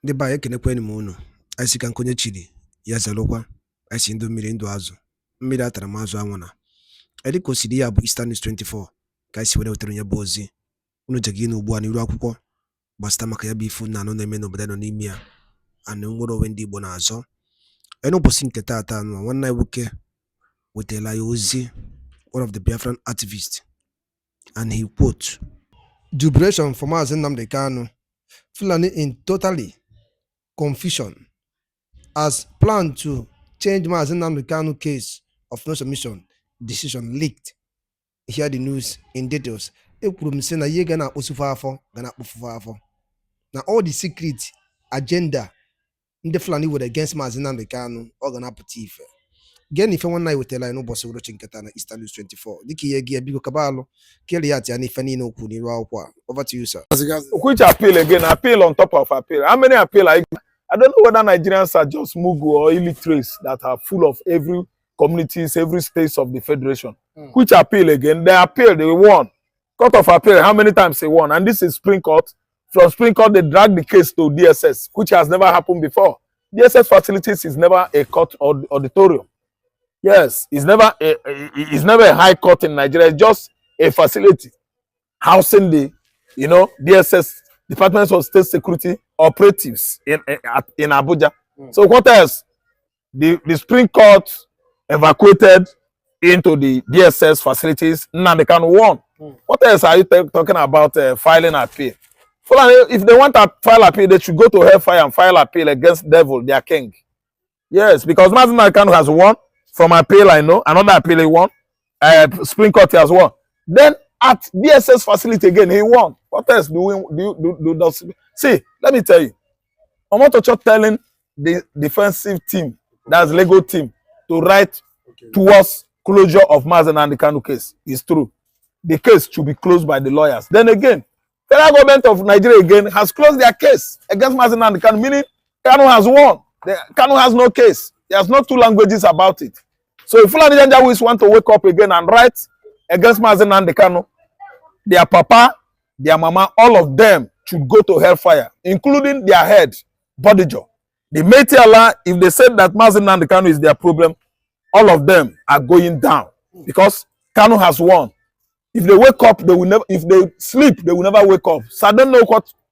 Ndị ba ekenekweni m unu. Anyị si ka nkonye chiri ya zalụkwa. Anyị si ndụ mmiri ndụ azụ. Mmiri atara m azụ anwụna. Edi ka osiri ya bụ Eastern News 24 ka anyị si were wetara ya bụ ozi. Unu jegi inu ugbu a n'iru akwụkwọ gbasịta maka ya bụ ifu na anụ na-eme n'obodo nọ n'ime ya. Anụ nwere onwe ndị Igbo na-azọ. N'ụbọchị nke taata nwanne anyị nwoke wetara ya ozi, one of the Biafran activists, and he quote, "Jubilation for Mazi Nnamdi Kanu, Fulani in totally confusion, as planned to change Mazi Nnamdi Kanu case of no submission decision leaked. Hear the news in details." Ekwuru m sị na ihe ga na-akpụsụfụ afọ ga na-akpụfụfụ afọ. Na all the secret agenda ndị Fulani were against Mazi Nnamdi Kanu ọ ga na-apụta ife. Gịnị ife nwanne anyị wetara anyị n'ụbọchị ụbọchị nketa na Eastern News 24 dịka ihe gị biko kabalụ kele ya tia n'ife niile okwu n'iru akwụkwọ a. Over to you, sir. Which appeal again? Appeal on top of appeal. How many appeal? I don't know whether Nigerians are just mugu or illiterates that are full of every communities, every states of the federation. Which appeal again? They appeal, they won. Court of appeal, how many times they won? And this is Supreme Court. From Supreme Court, they drag the case to DSS, which has never happened before. DSS facilities is never a court or auditorium. Yes, it's never a high court in Nigeria. It's just a facility housing the, DSS, Departments of State Security operatives in Abuja. So what else? The Supreme Court evacuated into the DSS facilities. Nnamdi Kanu won. What else are you talking about filing appeal? If they want to file appeal, they should go to hellfire and file appeal against devil, their king. Yes, because Nnamdi Kanu has won. From appeal, I know. Another appeal he won. Supreme Court has won. Then at DSS facility again, he won. What else do see, let me tell you. Omotocho telling the defensive team, that's legal team, to write towards closure of Mazi Nnamdi Kanu case. It's true. The case should be closed by the lawyers. Then again, federal government of Nigeria again has closed their case against Mazi Nnamdi Kanu, meaning Kanu has won. Kanu has no case. There's no two languages about it. So if Fulani Janjaweeds want to wake up again and write against Mazi Nnamdi Kanu, their papa, their mama, all of them should go to hellfire, including their head, Bodijo. The Métis Allah, if they said that Mazi Nnamdi Kanu is their problem, all of them are going down because Kanu has won. If they wake up, they will never. If they sleep, they will never wake up. So I don't know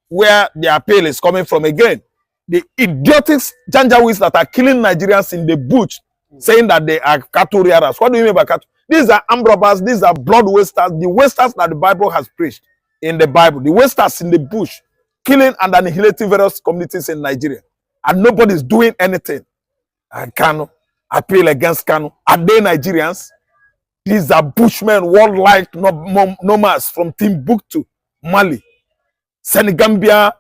where the appeal is coming from again. The idiotic Janjaweeds that are killing Nigerians in the bush, saying that they are cattle rearers. What do you mean by cattle? These are armed robbers. These are blood wasters. The wasters that the Bible has preached in the Bible. The wasters in the bush, killing and annihilating various communities in Nigeria. And nobody's doing anything. And Kanu, appeal against Kanu. Are they Nigerians? These are bushmen, worldwide nomads from Timbuktu, Mali, Senegambia,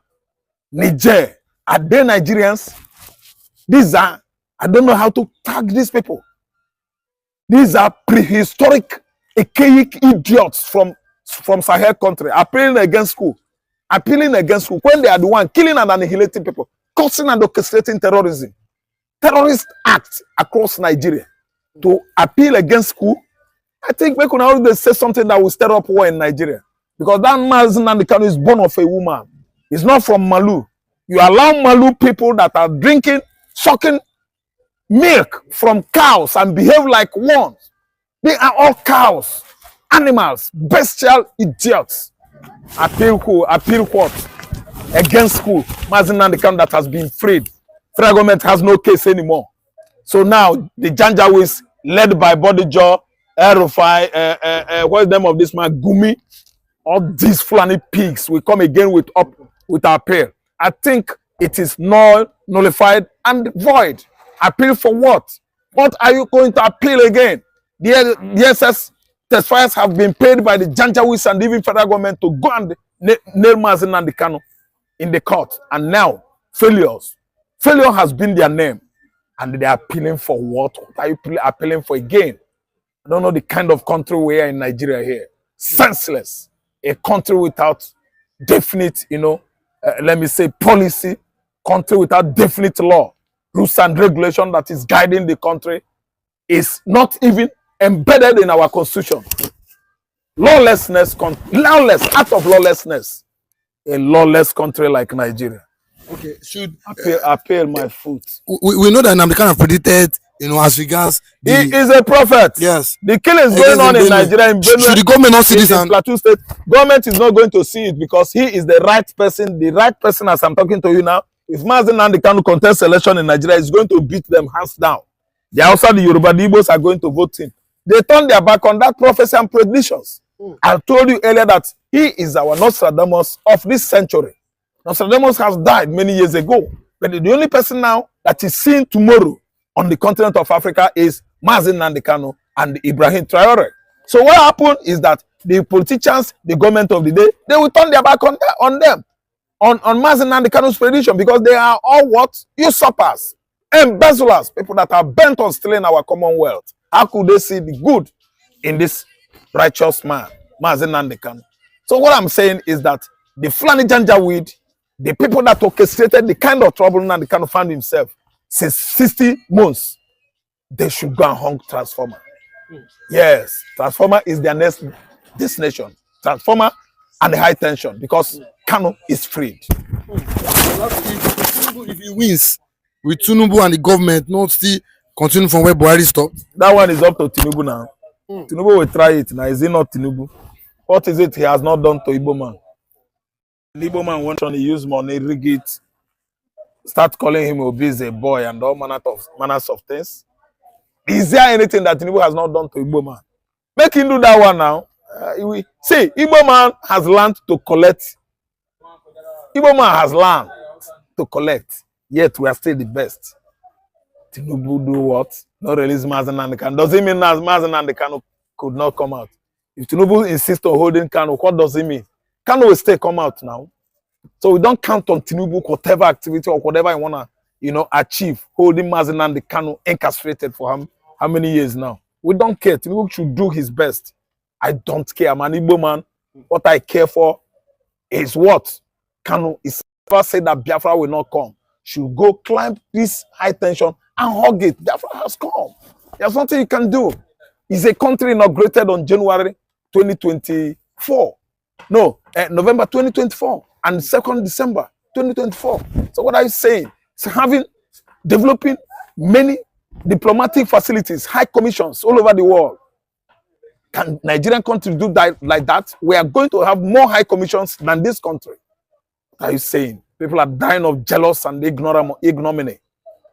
Niger. Are they Nigerians? These are, I don't know how to tag these people. These are prehistoric, archaic idiots from Sahel country, appealing against who? Appealing against who? When they are the one killing and annihilating people, causing and orchestrating terrorism. Terrorist acts across Nigeria. To appeal against who? I think we could always say something that will stir up war in Nigeria. Because that Mazi Nnamdi Kanu is born of a woman. He's not from Malu. You allow Malu people that are drinking, sucking milk from cows and behave like one. They are all cows, animals, bestial idiots. Appeal who? Appeal what? Against who? Mazi Nnamdi Kanu that has been freed. Federal government has no case anymore. So now the Janjaweeds, led by Bodijo, Erufai, what's the name of this man? Gumi. All these Fulani pigs will come again with appeal. I think it is nullified and void. Appeal for what? What are you going to appeal again? The DSS testifiers have been paid by the Janjaweeds and even federal government to go and nail Mazi Nnamdi Kanu in the court. And now, failures. Failure has been their name. And they are appealing for what? What are you appealing for again? I don't know the kind of country we are in Nigeria here. Senseless. A country without definite, let me say, policy, country without definite law, rules and regulation that is guiding the country is not even embedded in our constitution. Lawlessness, lawless, out of lawlessness, a lawless country like Nigeria. Okay, should appeal my foot. We know that Nnamdi Kanu predicted, as regards He is a prophet. Yes. The killings going on in Nigeria, in Benue, should the government not see this? In Plateau State, government is not going to see it because he is the right person. The right person, as I'm talking to you now. If Mazi Nnamdi Kanu contests election in Nigeria, is going to beat them hands down. The Hausa, the Yoruba, the Igbos are going to vote him. They turned their back on that prophecy and predictions. I told you earlier that he is our Nostradamus of this century. Nostradamus has died many years ago, but the only person now that is seen tomorrow on the continent of Africa is Mazi Nnamdi Kanu and Ibrahim Traore. So what happened is that the politicians, the government of the day, they will turn their back on them, on Mazi Nnamdi Kanu's prediction, because they are all what? Usurpers, embezzlers, people that are bent on stealing our commonwealth. How could they see the good in this righteous man, Mazi Nnamdi Kanu? So what I'm saying is that the Fulani Janjaweed, the people that orchestrated the kind of trouble Nnamdi Kanu found himself since 60 months, they should go and hung Transformer. Yes, Transformer is their next destination. Transformer and the high tension, because Kanu is freed. If he wins with Tinubu and the government not still continue from where Buhari stopped, that one is up to Tinubu now. Tinubu will try it now. Is it not Tinubu? What is it he has not done to Igbo man? Igbo man went on, he used money, rig it, start calling him obese, a boy, and all manners of things. Is there anything that Tinubu has not done to Igbo man? Make him do that one now. See, Igbo man has learned to collect. Igbo man has learned to collect. Yet we are still the best. Tinubu do what? Not release Mazi Nnamdi Kanu. Does it mean that Mazi Nnamdi Kanu could not come out? If Tinubu insists on holding Kanu, what does it mean? Kanu will still come out now. So we don't count on Tinubu, whatever activity or whatever you wanna, achieve, holding Mazi Nnamdi Kanu incarcerated for how many years now? We don't care. Tinubu should do his best. I don't care. I'm an Igbo man. What I care for is what? Kanu is never said that Biafra will not come. Should go climb this high tension and hug it. Biafra has come. There's nothing you can do. It's a country inaugurated on January 2024. No, November 2024 and 2nd December 2024. So what are you saying? It's developing many diplomatic facilities, high commissions all over the world. Can Nigerian country do that like that? We are going to have more high commissions than this country. What are you saying? People are dying of jealous and ignominy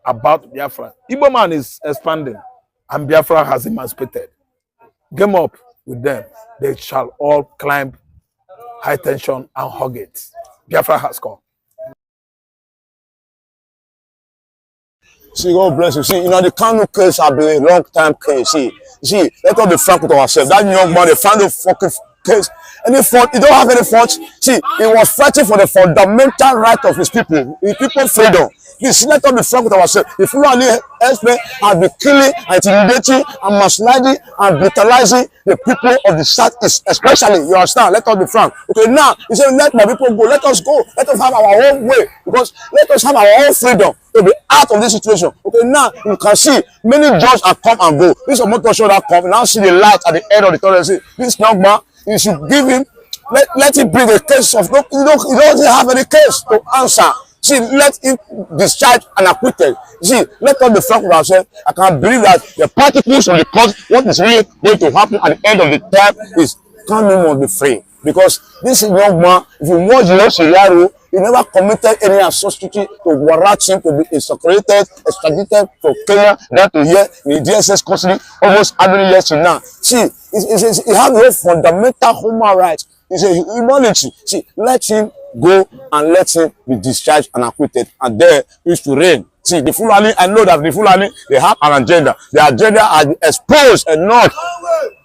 about Biafra. Igbo man is expanding and Biafra has emancipated. Game up with them. They shall all climb high tension and hug it. Biafra has come. See, God bless you. See, the Kanu case has been a long time case. See, let us be frank with ourselves. That young man, they found a fucking case. Any fault, he don't have any fault. See, he was fighting for the fundamental right of his people, freedom. Please, let us be frank with ourselves. The Fulani herdsmen have been killing, intimidating, and marginalizing and brutalizing the people of the Southeast, especially. You understand? Let us be frank. Okay, now, he said, let my people go. Let us go. Let us have our own way. Because let us have our own freedom to be out of this situation. Okay, now, you can see many judges have come and go. This is motor show that come. Now see the light at the end of the tunnel. See, this young man, you should give him, let him bring a case of, he doesn't have any case to answer. See, let him discharge and acquitted. See, let us be frank with ourselves. I can believe that the particles of the court, what is really going to happen at the end of the time is Kanu must be free. Because this young man, if you watch the scenario, he never committed any atrocity to warrant him to be extradited from Kenya down to here in the DSS custody almost how many years to now. See, he has no fundamental human rights. It's a humanity. See, let him go and let him be discharged and acquitted, and there is to reign. See, the Fulani, I know that the Fulani, they have an agenda. The agenda has been exposed and not.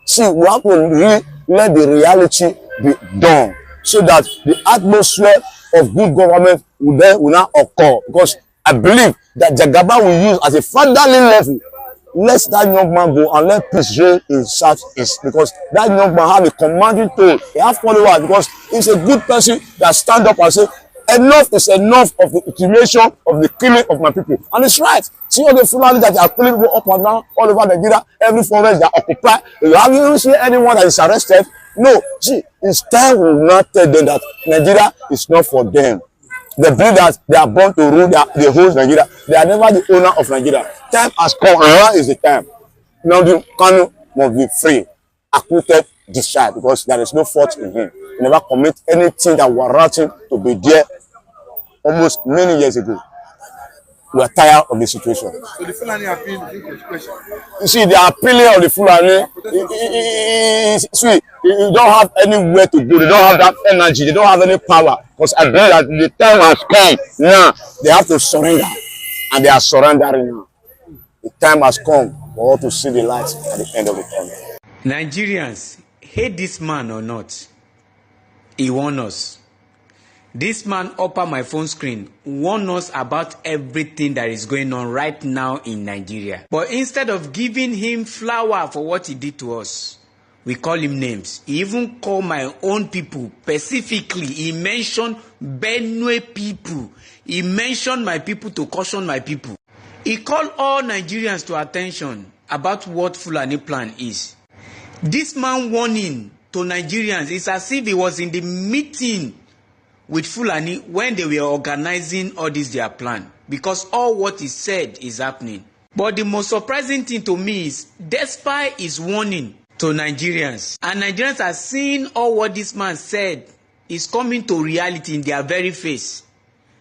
See, we have to let the reality be done so that the atmosphere of good government will not occur. Because I believe that Jagaba will use as a fatherly level. Let that young man go and let peace reign in Southeast, because that young man have a commanding tone. He have followers because he's a good person that stand up and say, enough is enough of the intimidation of the killing of my people. And it's right. See all the Fulani that are killing people up and down all over Nigeria, every forest that occupy. Have you ever seen anyone that is arrested? No. See, it's time we will not tell them that Nigeria is not for them. They believe that they are born to rule the whole Nigeria. They are never the owner of Nigeria. Time has come, and now is the time. Nnamdi Kanu must be free, acquitted, discharged, because there is no fault in him. He never commit anything that warrants him to be there almost many years ago. We are tired of the situation. So the Fulani appeal is inconsequential. You see, they are appealing of the Fulani. See, you don't have anywhere to go. They don't have that energy. They don't have any power. Because I believe that the time has come now. They have to surrender. And they are surrendering now. The time has come for all to see the light at the end of the tunnel. Nigerians, hate this man or not, he warned us. This man upper my phone screen warned us about everything that is going on right now in Nigeria. But instead of giving him flower for what he did to us, we call him names. He even called my own people specifically. He mentioned Benue people. He mentioned my people to caution my people. He called all Nigerians to attention about what Fulani plan is. This man warning to Nigerians is as if he was in the meeting with Fulani when they were organizing all this their plan, because all what he said is happening. But the most surprising thing to me is, despite his warning to Nigerians, and Nigerians are seeing all what this man said is coming to reality in their very face,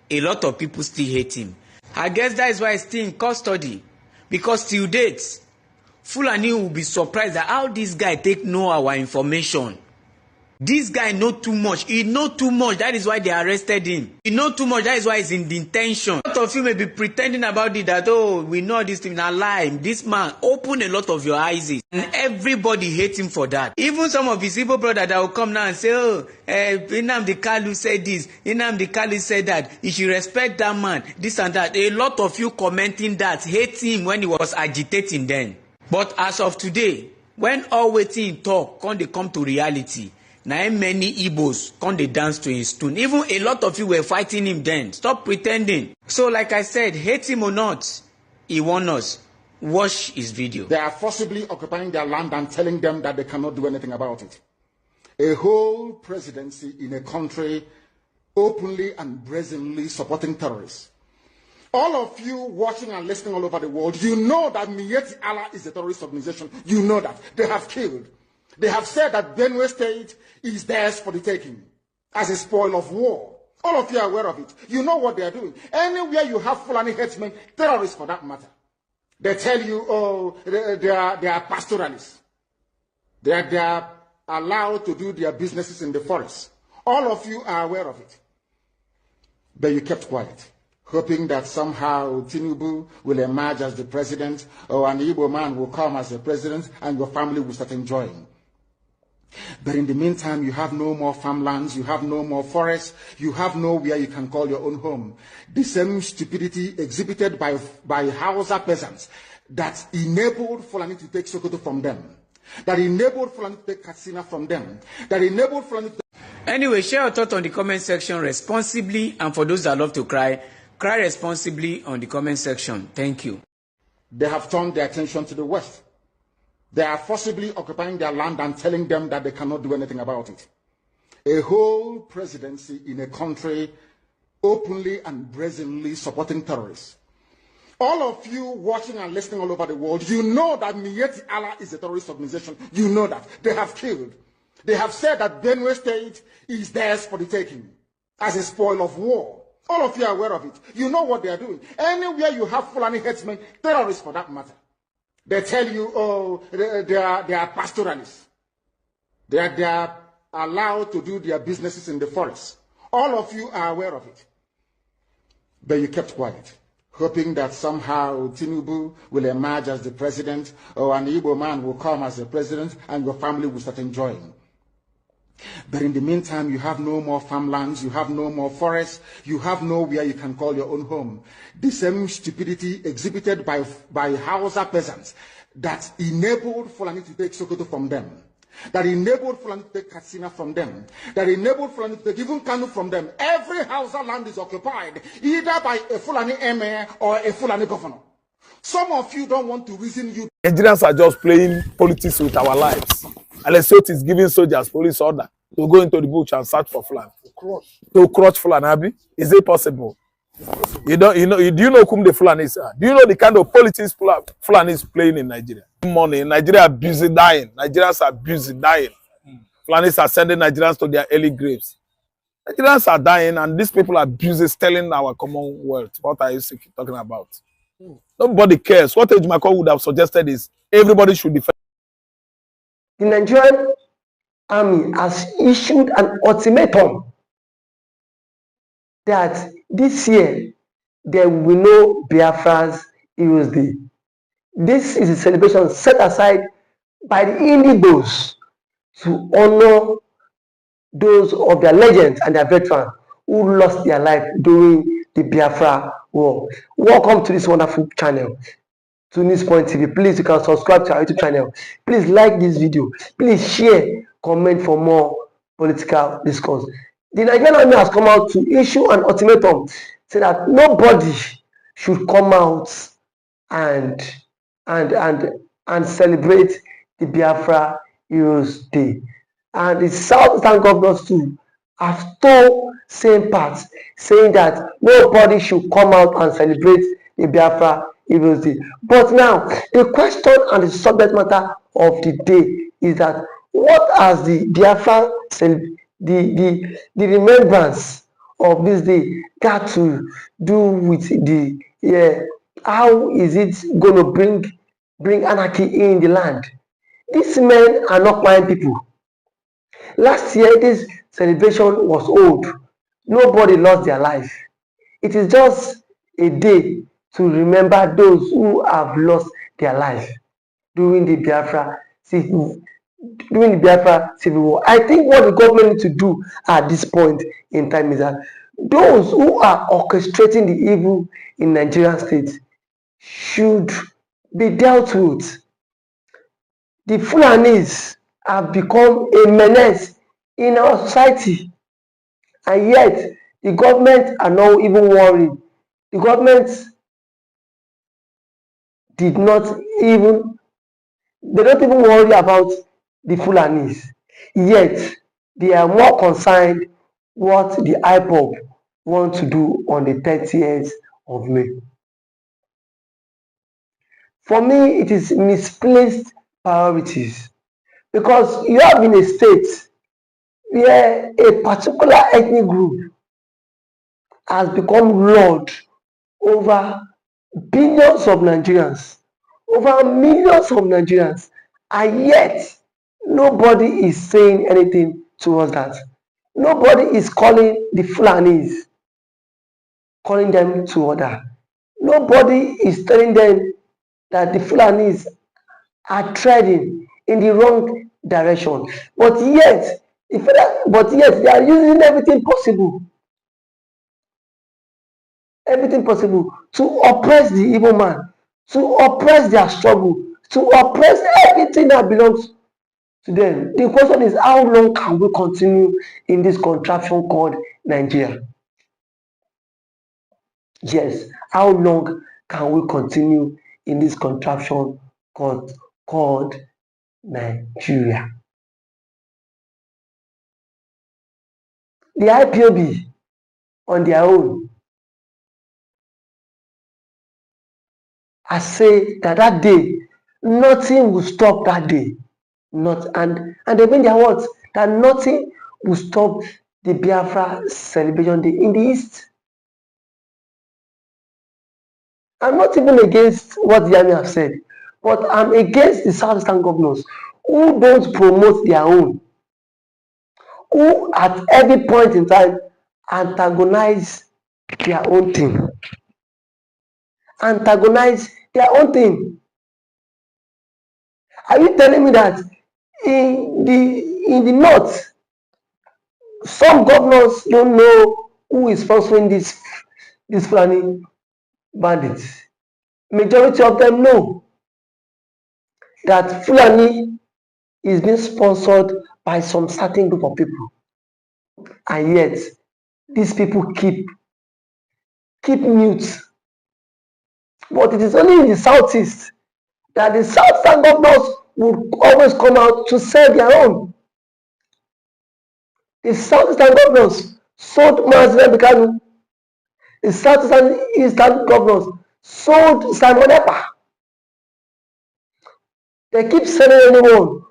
a lot of people still hate him. I guess that is why he's still in custody, because till date, Fulani will be surprised at how this guy take know our information. This guy know too much. He know too much. That is why they arrested him. He know too much. That is why he's in detention. A lot of you may be pretending about it that, oh, we know this thing. Now lie. This man open a lot of your eyes. And everybody hates him for that. Even some of his evil brothers that will come now and say, oh, Nnamdi Kanu said this. Nnamdi Kanu said that. You should respect that man. This and that. A lot of you commenting that hate him when he was agitating then. But as of today, when all waiting talk, when they come to reality, now many Igbos come they dance to his tune. Even a lot of you were fighting him then. Stop pretending. So like I said, hate him or not, he warned us. Watch his video. They are forcibly occupying their land and telling them that they cannot do anything about it. A whole presidency in a country openly and brazenly supporting terrorists. All of you watching and listening all over the world, you know that Miyetti Allah is a terrorist organization. You know that. They have killed. They have said that Benue State is theirs for the taking as a spoil of war. All of you are aware of it. You know what they are doing. Anywhere you have Fulani headsmen, terrorists for that matter, they tell you, oh, they are pastoralists. They are allowed to do their businesses in the forest. All of you are aware of it. But you kept quiet, hoping that somehow Tinubu will emerge as the president, or an Igbo man will come as the president, and your family will start enjoying. But in the meantime, you have no more farmlands, you have no more forests, you have nowhere you can call your own home. The same stupidity exhibited by Hausa peasants that enabled Fulani to take Sokoto from them, that enabled Fulani to take Katsina from them, that enabled Fulani to... Anyway, share your thoughts on the comment section responsibly, and for those that love to cry, cry responsibly on the comment section. Thank you. They have turned their attention to the West. They are forcibly occupying their land and telling them that they cannot do anything about it. A whole presidency in a country openly and brazenly supporting terrorists. All of you watching and listening all over the world, you know that Miyetti Allah is a terrorist organization. You know that. They have killed. They have said that Benue State is theirs for the taking as a spoil of war. All of you are aware of it. You know what they are doing. Anywhere you have Fulani headsmen, terrorists for that matter, they tell you, oh, they are pastoralists. They are allowed to do their businesses in the forest. All of you are aware of it. But you kept quiet, hoping that somehow Tinubu will emerge as the president, or an Igbo man will come as the president, and your family will start enjoying. But in the meantime, you have no more farmlands, you have no more forests, you have nowhere you can call your own home. The same stupidity exhibited by Hausa peasants that enabled Fulani to take Sokoto from them, that enabled Fulani to take Katsina from them, that enabled Fulani to take even Kanu from them. Every Hausa land is occupied either by a Fulani emir or a Fulani governor. Some of you don't want to reason you. Nigerians are just playing politics with our lives. And Lesotho is giving soldiers police order. to go into the bush and search for Fulani? To crush Fulani, Abi? Is it possible? You do you know whom the Fulanis are? Do you know the kind of politics Fulani is playing in Nigeria? Money, Nigeria are busy dying. Nigerians are busy dying. Fulanis are sending Nigerians to their early graves. Nigerians are dying, and these people are busy stealing our commonwealth. What are you talking about? Nobody cares. What Ejimako would have suggested is everybody should defend. The Nigerian army has issued an ultimatum that this year there will be no Biafra's Heroes Day. This is a celebration set aside by the Indigbos to honor those of their legends and their veterans who lost their life during the Biafra War. Welcome to this wonderful channel, Tunis Point TV. Please, you can subscribe to our YouTube channel. Please like this video. Please share, comment for more political discourse. The Nigerian army has come out to issue an ultimatum, say that nobody should come out and celebrate the Biafra Heroes Day. And the Southern governors too have told same parts, saying that nobody should come out and celebrate the Biafra Heroes Day. But now, the question and the subject matter of the day is that what has the Biafra, the remembrance of this day got to do with the how is it going to bring anarchy in the land? These men are not blind people. Last year, this celebration was old. Nobody lost their life. It is just a day to remember those who have lost their life during the Biafra Civil War. I think what the government needs to do at this point in time is that those who are orchestrating the evil in Nigerian state should be dealt with. The Fulanis have become a menace in our society, and yet the government are not even worried. The government they don't even worry about the Fulanis, yet they are more concerned what the IPOB want to do on the 30th of May. For me, it is misplaced priorities, because you have in a state where a particular ethnic group has become lord over billions of Nigerians, over millions of Nigerians, and yet nobody is saying anything towards that. Nobody is calling the Fulanis, calling them to order. Nobody is telling them that the Fulanis are treading in the wrong direction. But yet they are using everything possible to oppress the evil man, to oppress their struggle, to oppress everything that belongs to them. The question is, how long can we continue in this contraption called Nigeria? Yes, how long can we continue in this contraption called Nigeria? The IPOB on their own has said that day nothing will stop that day. And they mean their words that nothing will stop the Biafra celebration day in the East. I'm not even against what the army have said, but I'm against the Southeastern governors who don't promote their own, who at every point in time antagonize their own thing. Antagonize their own thing. Are you telling me that in the north, some governors don't know who is sponsoring this Fulani bandits? Majority of them know that Fulani is being sponsored by some certain group of people, and yet these people keep mute. But it is only in the southeast that the southern governors would always come out to say their own. The Southeastern governors sold Nnamdi Kanu. The Southeastern governors sold Simon Ekpa. They keep selling anyone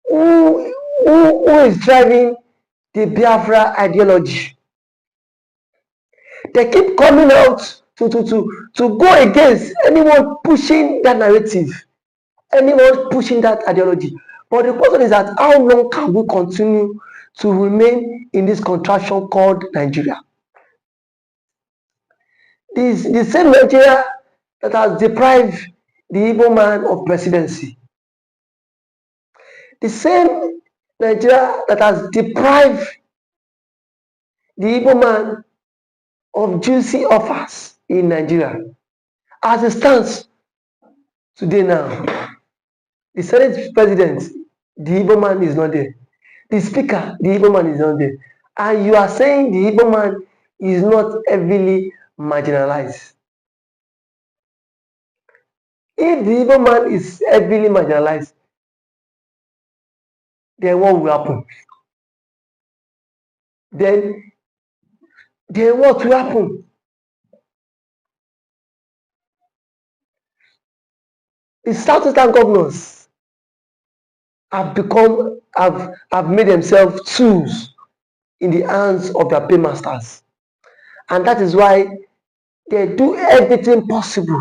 who is driving the Biafra ideology. They keep coming out to go against anyone pushing that narrative, anyone pushing that ideology. But the question is that how long can we continue to remain in this contraction called Nigeria? The same Nigeria that has deprived the Igbo man of presidency, the same Nigeria that has deprived the Igbo man of juicy offers in Nigeria, as it stands today now, the Senate president, the Igbo man is not there. The speaker, the Igbo man is not there. And you are saying the Igbo man is not heavily marginalized. If the Igbo man is heavily marginalized, then what will happen? Then what will happen? The Southeastern governors have made themselves tools in the hands of their paymasters. And that is why they do everything possible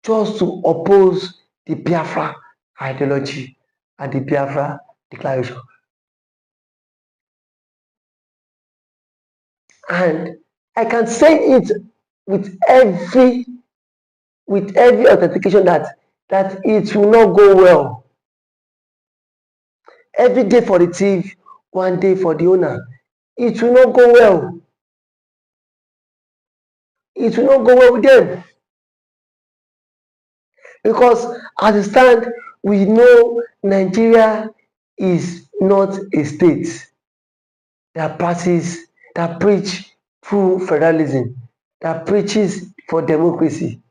just to oppose the Biafra ideology and the Biafra declaration. And I can say it with every authentication that it will not go well. Every day for the thief, one day for the owner. It will not go well. It will not go well with them. Because as it stands, we know Nigeria is not a state that preach through federalism, that preaches for democracy.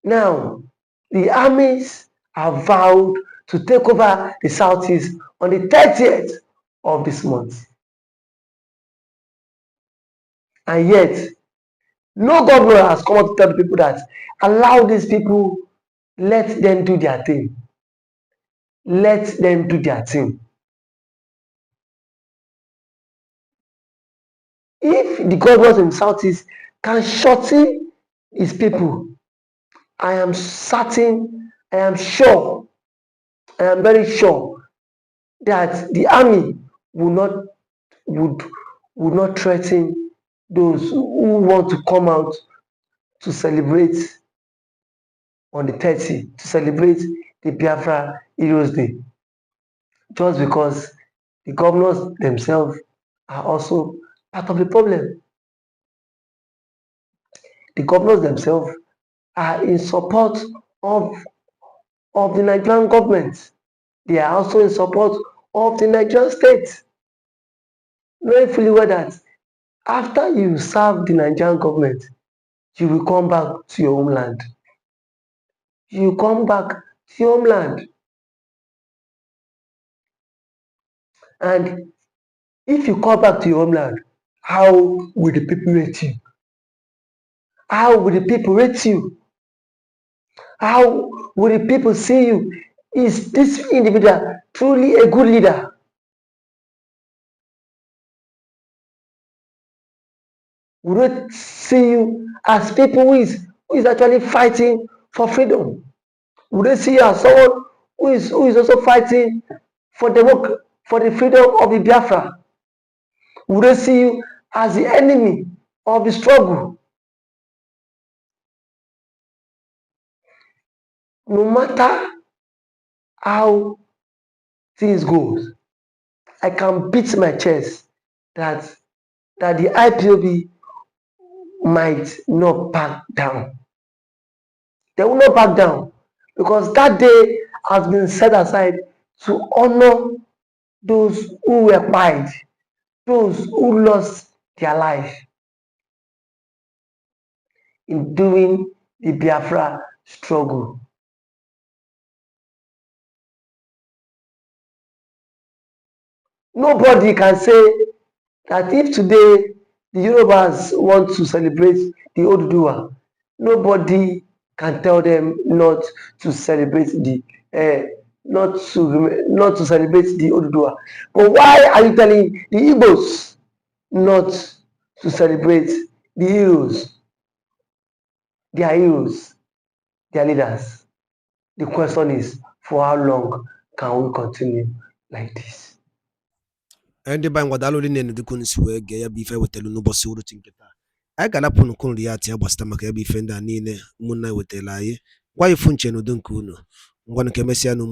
Now, the armies have vowed to take over the Southeast on the 30th of this month. And yet, no governor has come out to tell the people that allow these people, let them do their thing. Let them do their thing. If the governors in the Southeast can shorten his people, I am certain, I am sure, I am very sure that the army would not threaten those who want to come out to celebrate on the 30th, to celebrate the Biafra Heroes Day, just because the governors themselves are also part of the problem. The governors themselves are in support of the Nigerian government. They are also in support of the Nigerian state, knowing fully well that after you serve the Nigerian government, you will come back to your homeland. You will come back to your homeland. And if you come back to your homeland, how will the people rate you? How will the people rate you? How will the people see you? Is this individual truly a good leader? Will they see you as people who is actually fighting for freedom? Will they see you as someone who is also fighting for the freedom of the Biafra? Will they see you as the enemy of the struggle? No matter how things goes, I can beat my chest that the IPOB might not back down. They will not back down because that day has been set aside to honor those who were pied, those who lost their life in doing the Biafra struggle. Nobody can say that if today the Yorubas want to celebrate the Oduduwa, nobody can tell them not to celebrate the not to celebrate the Oduduwa. But why are you telling the Igbos not to celebrate the heroes, their heroes, their leaders? The question is, for how long can we continue like this? ndị ba ngwadalụ dị na-enudukwu si wee gee ya bụ ife wetelu n'ụbọchị uruchi nke taa. Anyị ga-anapụ nukwu nri ya atị ya gbasịta maka ya bụ ife ndị a niile ụmụnna wetara anyị. Gwa ifu nche n'udo nke unu ngwanụ ka emesịa n'ụmụ